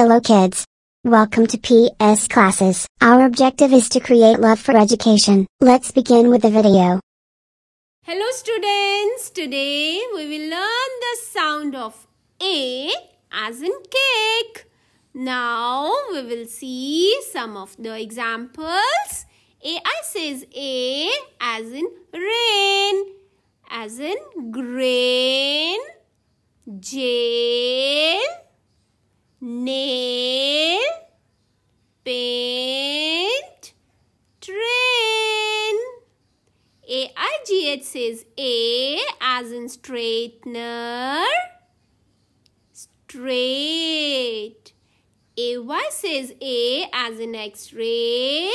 Hello kids. Welcome to PS classes. Our objective is to create love for education. Let's begin with the video. Hello students. Today we will learn the sound of A as in cake. Now we will see some of the examples. AI says A as in rain, as in grain, jail, nail, paint, train. AIGH says A as in straightener, straight. AY says A as in X-ray,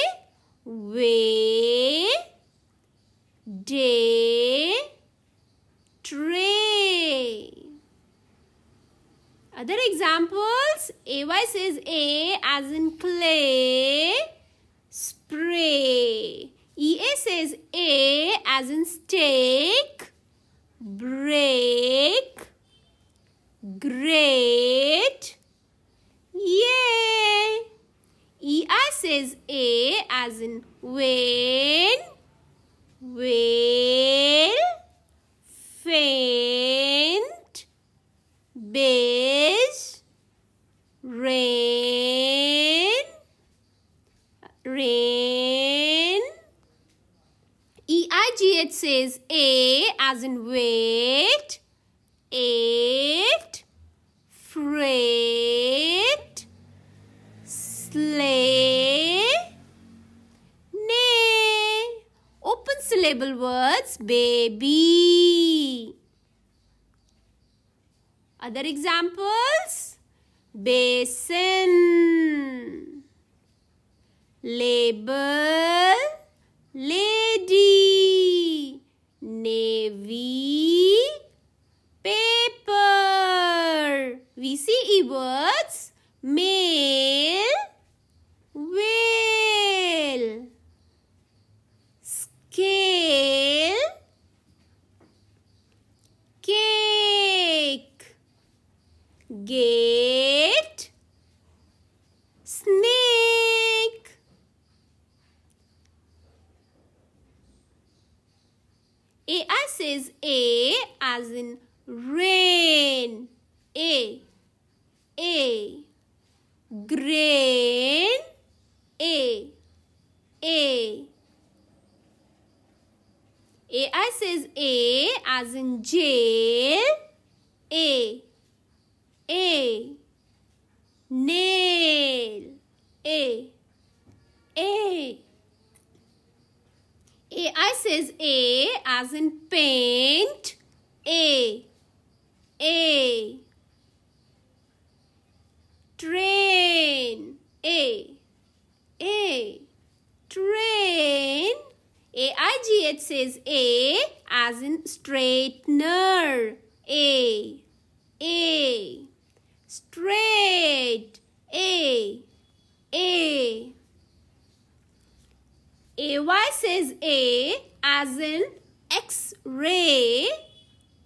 way, day, tray. Other examples, AY says A as in clay, spray. EA says A as in steak, break, great, yay. EI says A as in wane, whale, faint, beige, rain, rain. EIGH says A as in weight, eight, freight, sleigh, neigh. Open syllable words, baby. Other examples, basin, label, lady, navy, paper. VCE words, mail, whale, scale, cake, gate, snake. AI says A as in rain, A, grain, A. AI says A as in jail, A, nail, A. AI says A as in paint, A, train, A, train. AIGH says A as in straightener, A, straight, A. AY says A as in X-ray,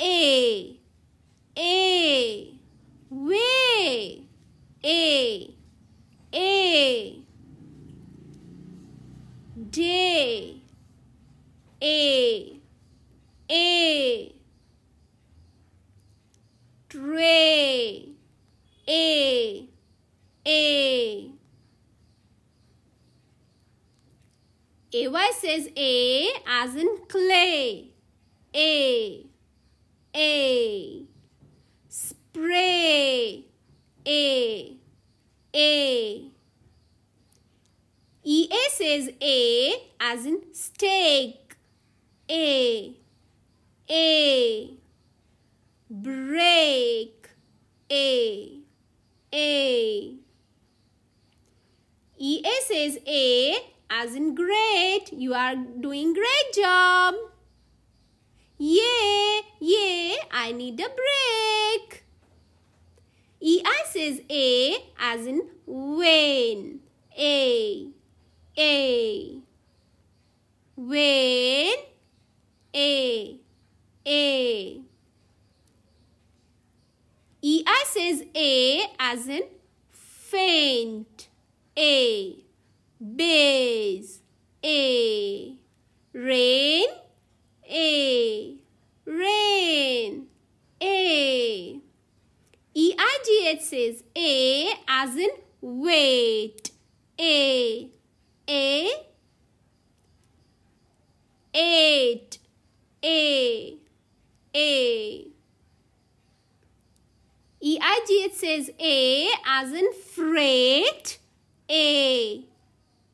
A, way, A, day, A, tray, A. AY says A as in clay, A, spray, A. EA says A as in steak, A, break, A. EA says A as in great. You are doing great job. Yeah, I need a break. EI says A as in wane, A, wane, A. EI says A as in faint, A. Base, A. Rain, A. Rain, A. EIGH says A as in wait, A. A. Eight, A. A. EIGH says A as in freight, A.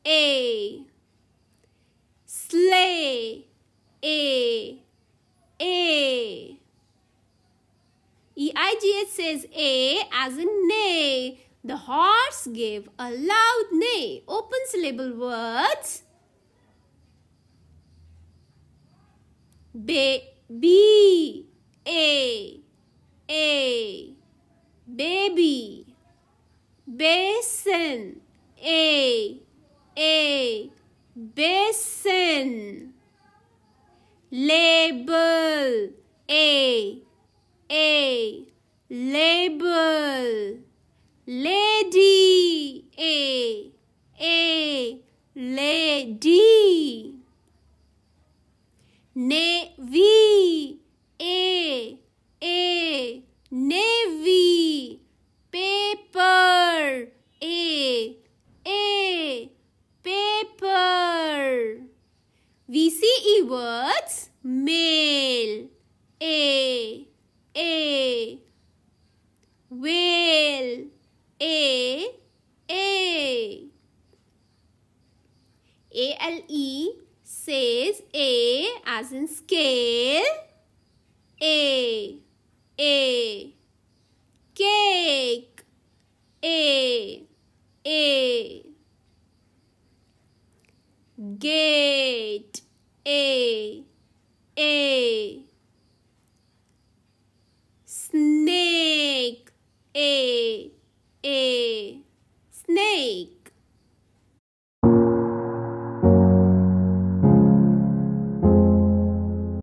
A. Sleigh, A. A. EIGH says A as in neigh. The horse gave a loud neigh. Open syllable words. B, A. A. Baby, basin, A. A. Basin. Label, A. A. Label. Lady, A. A. Lady. Navy, A. A. Navy. Paper, A. A. Paper. VCE words. Mail, A. A. Whale, A. A. ALE says A as in scale, A. A. Cake, A. A. Gate, A. A. Snake, A. A. Snake.